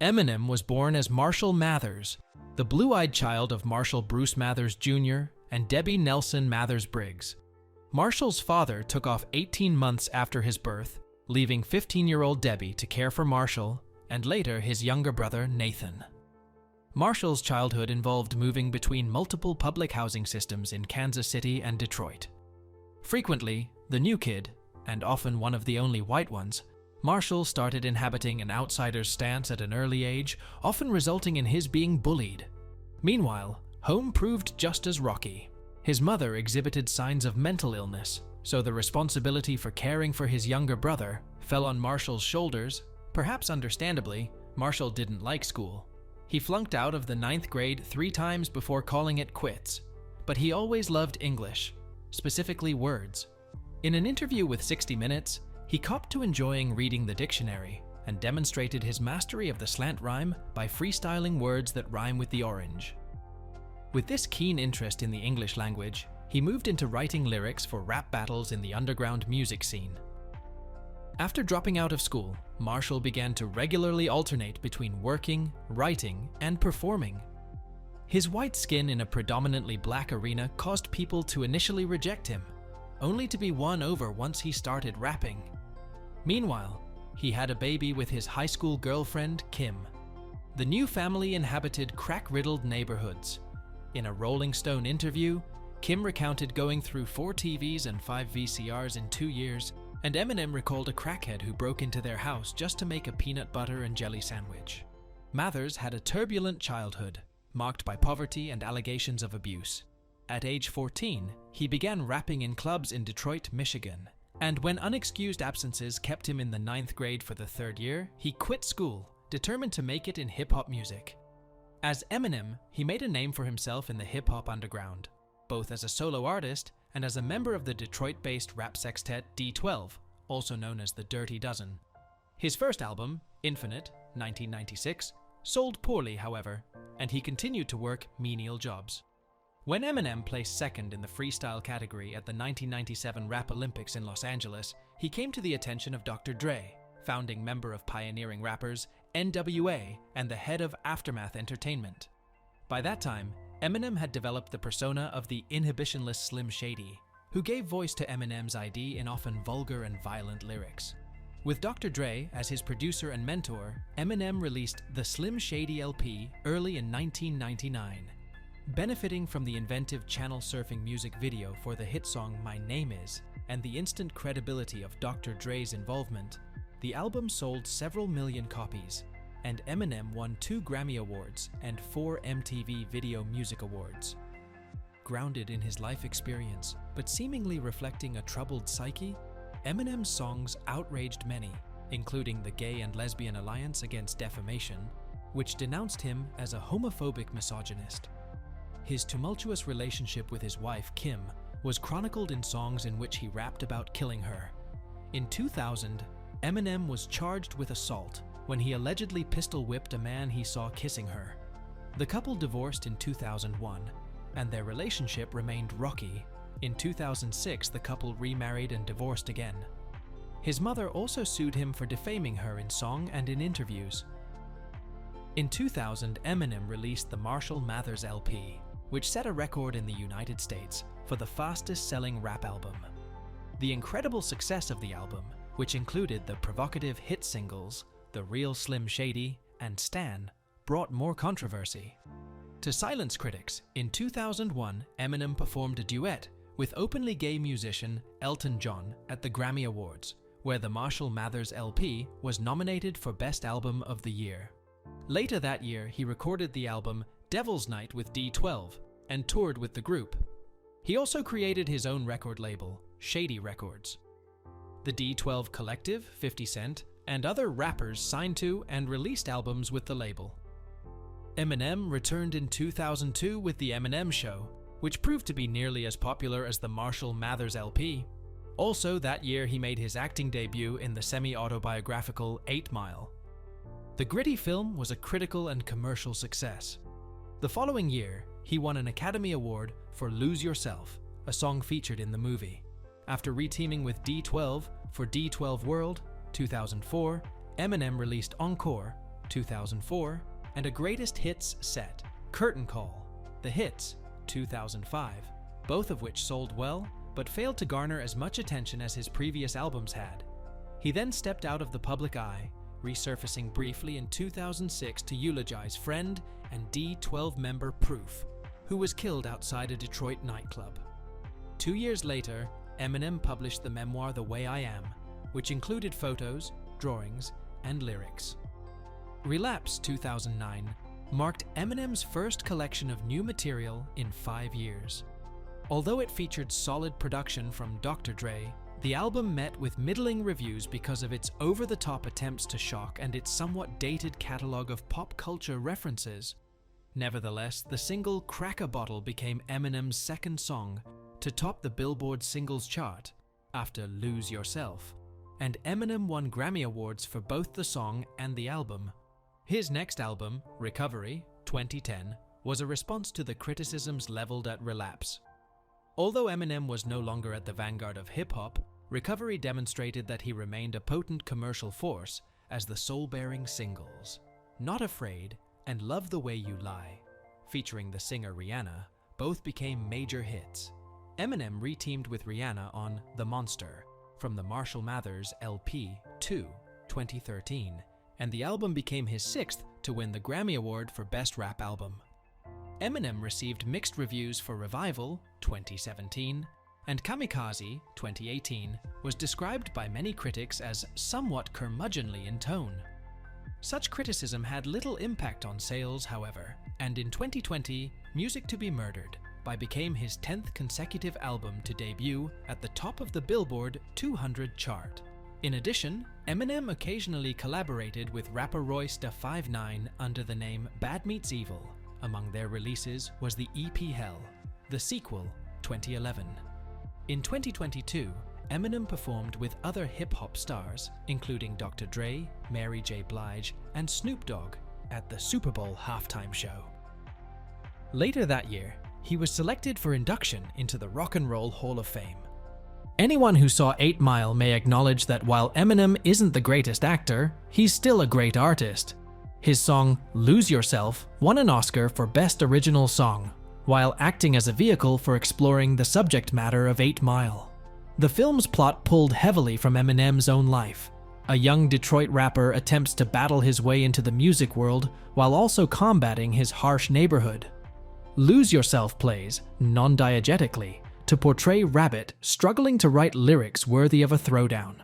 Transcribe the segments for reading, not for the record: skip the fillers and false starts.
Eminem was born as Marshall Mathers, the blue-eyed child of Marshall Bruce Mathers Jr. and Debbie Nelson Mathers-Briggs. Marshall's father took off 18 months after his birth, leaving 15-year-old Debbie to care for Marshall and later his younger brother Nathan. Marshall's childhood involved moving between multiple public housing systems in Kansas City and Detroit. Frequently, the new kid, and often one of the only white ones, Marshall started inhabiting an outsider's stance at an early age, often resulting in his being bullied. Meanwhile, home proved just as rocky. His mother exhibited signs of mental illness, so the responsibility for caring for his younger brother fell on Marshall's shoulders. Perhaps understandably, Marshall didn't like school. He flunked out of the 9th grade 3 times before calling it quits, but he always loved English, specifically words. In an interview with 60 Minutes, he copped to enjoying reading the dictionary and demonstrated his mastery of the slant rhyme by freestyling words that rhyme with the orange. With this keen interest in the English language, he moved into writing lyrics for rap battles in the underground music scene. After dropping out of school, Marshall began to regularly alternate between working, writing, and performing. His white skin in a predominantly black arena caused people to initially reject him, only to be won over once he started rapping. Meanwhile, he had a baby with his high school girlfriend, Kim. The new family inhabited crack-riddled neighborhoods. In a Rolling Stone interview, Kim recounted going through 4 TVs and 5 VCRs in 2 years, and Eminem recalled a crackhead who broke into their house just to make a peanut butter and jelly sandwich. Mathers had a turbulent childhood, marked by poverty and allegations of abuse. At age 14, he began rapping in clubs in Detroit, Michigan, and when unexcused absences kept him in the 9th grade for the 3rd year, he quit school, determined to make it in hip-hop music. As Eminem, he made a name for himself in the hip-hop underground, both as a solo artist and as a member of the Detroit-based rap sextet D12, also known as the Dirty Dozen. His first album, Infinite, 1996, sold poorly, however, and he continued to work menial jobs. When Eminem placed 2nd in the freestyle category at the 1997 Rap Olympics in Los Angeles, he came to the attention of Dr. Dre, founding member of pioneering rappers NWA and the head of Aftermath Entertainment. By that time, Eminem had developed the persona of the inhibitionless Slim Shady, who gave voice to Eminem's ID in often vulgar and violent lyrics. With Dr. Dre as his producer and mentor, Eminem released the Slim Shady LP early in 1999. Benefiting from the inventive channel-surfing music video for the hit song My Name Is and the instant credibility of Dr. Dre's involvement, the album sold several million copies, and Eminem won 2 Grammy Awards and 4 MTV Video Music Awards. Grounded in his life experience, but seemingly reflecting a troubled psyche, Eminem's songs outraged many, including the Gay and Lesbian Alliance Against Defamation, which denounced him as a homophobic misogynist. His tumultuous relationship with his wife, Kim, was chronicled in songs in which he rapped about killing her. In 2000, Eminem was charged with assault when he allegedly pistol-whipped a man he saw kissing her. The couple divorced in 2001, and their relationship remained rocky. In 2006, the couple remarried and divorced again. His mother also sued him for defaming her in song and in interviews. In 2000, Eminem released the Marshall Mathers LP, which set a record in the United States for the fastest-selling rap album. The incredible success of the album, which included the provocative hit singles The Real Slim Shady and Stan, brought more controversy. To silence critics, in 2001, Eminem performed a duet with openly gay musician Elton John at the Grammy Awards, where the Marshall Mathers LP was nominated for Best Album of the Year. Later that year, he recorded the album Devil's Night with D12 and toured with the group. He also created his own record label, Shady Records. The D12 Collective, 50 Cent, and other rappers signed to and released albums with the label. Eminem returned in 2002 with The Eminem Show, which proved to be nearly as popular as the Marshall Mathers LP. Also that year, he made his acting debut in the semi-autobiographical 8 Mile. The gritty film was a critical and commercial success. The following year, he won an Academy Award for Lose Yourself, a song featured in the movie. After reteaming with D12 for D12 World, 2004, Eminem released Encore, 2004, and a greatest hits set, Curtain Call, The Hits, 2005, both of which sold well but failed to garner as much attention as his previous albums had. He then stepped out of the public eye, resurfacing briefly in 2006 to eulogize friend and D12 member Proof, who was killed outside a Detroit nightclub. 2 years later, Eminem published the memoir The Way I Am, which included photos, drawings, and lyrics. Relapse 2009 marked Eminem's first collection of new material in 5 years. Although it featured solid production from Dr. Dre, the album met with middling reviews because of its over-the-top attempts to shock and its somewhat dated catalog of pop culture references. Nevertheless, the single Crack a Bottle became Eminem's second song to top the Billboard singles chart after Lose Yourself, and Eminem won Grammy Awards for both the song and the album. His next album, Recovery, 2010, was a response to the criticisms leveled at Relapse. Although Eminem was no longer at the vanguard of hip-hop, Recovery demonstrated that he remained a potent commercial force as the soul-bearing singles Not Afraid and Love the Way You Lie, featuring the singer Rihanna, both became major hits. Eminem re-teamed with Rihanna on The Monster from the Marshall Mathers LP 2, 2013, and the album became his sixth to win the Grammy Award for Best Rap Album. Eminem received mixed reviews for Revival, 2017, and Kamikaze, 2018, was described by many critics as somewhat curmudgeonly in tone. Such criticism had little impact on sales, however, and in 2020, Music to Be Murdered became his 10th consecutive album to debut at the top of the Billboard 200 chart. In addition, Eminem occasionally collaborated with rapper Royce da 5'9" under the name Bad Meets Evil. Among their releases was the EP Hell, the sequel, 2011. In 2022, Eminem performed with other hip-hop stars, including Dr. Dre, Mary J. Blige, and Snoop Dogg, at the Super Bowl halftime show. Later that year, he was selected for induction into the Rock and Roll Hall of Fame. Anyone who saw 8 Mile may acknowledge that while Eminem isn't the greatest actor, he's still a great artist. His song, Lose Yourself, won an Oscar for Best Original Song, while acting as a vehicle for exploring the subject matter of 8 Mile. The film's plot pulled heavily from Eminem's own life. A young Detroit rapper attempts to battle his way into the music world while also combating his harsh neighborhood. Lose Yourself plays, non-diegetically, to portray Rabbit struggling to write lyrics worthy of a throwdown.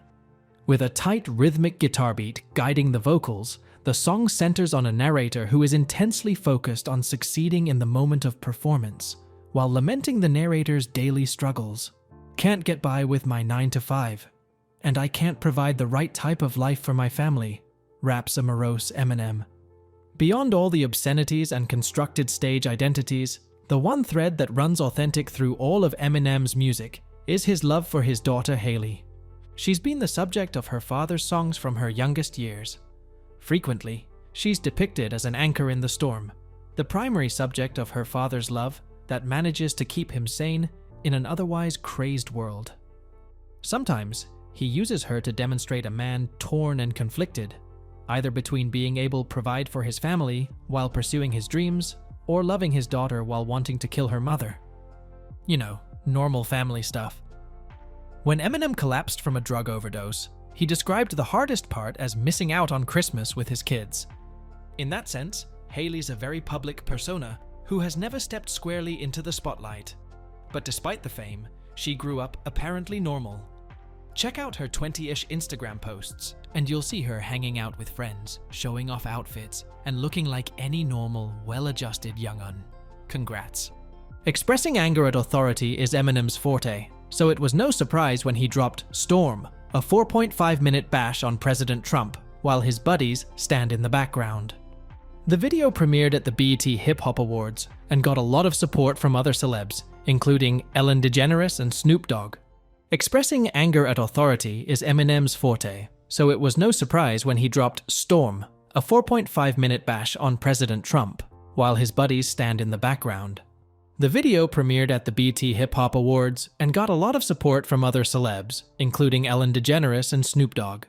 With a tight rhythmic guitar beat guiding the vocals, the song centers on a narrator who is intensely focused on succeeding in the moment of performance, while lamenting the narrator's daily struggles. Can't get by with my 9 to 5, and I can't provide the right type of life for my family, raps a morose Eminem. Beyond all the obscenities and constructed stage identities, the one thread that runs authentic through all of Eminem's music is his love for his daughter Haley. She's been the subject of her father's songs from her youngest years. Frequently, she's depicted as an anchor in the storm, the primary subject of her father's love that manages to keep him sane in an otherwise crazed world. Sometimes, he uses her to demonstrate a man torn and conflicted, either between being able to provide for his family while pursuing his dreams, or loving his daughter while wanting to kill her mother. You know, normal family stuff. When Eminem collapsed from a drug overdose, he described the hardest part as missing out on Christmas with his kids. In that sense, Haley's a very public persona who has never stepped squarely into the spotlight. But despite the fame, she grew up apparently normal. Check out her 20-ish Instagram posts, and you'll see her hanging out with friends, showing off outfits, and looking like any normal, well-adjusted young'un. Congrats. Expressing anger at authority is Eminem's forte, so it was no surprise when he dropped Storm, a 4.5-minute bash on President Trump, while his buddies stand in the background. The video premiered at the BET Hip Hop Awards and got a lot of support from other celebs, including Ellen DeGeneres and Snoop Dogg. Expressing anger at authority is Eminem's forte, so it was no surprise when he dropped Storm, a 4.5-minute bash on President Trump, while his buddies stand in the background. The video premiered at the BET Hip Hop Awards and got a lot of support from other celebs, including Ellen DeGeneres and Snoop Dogg.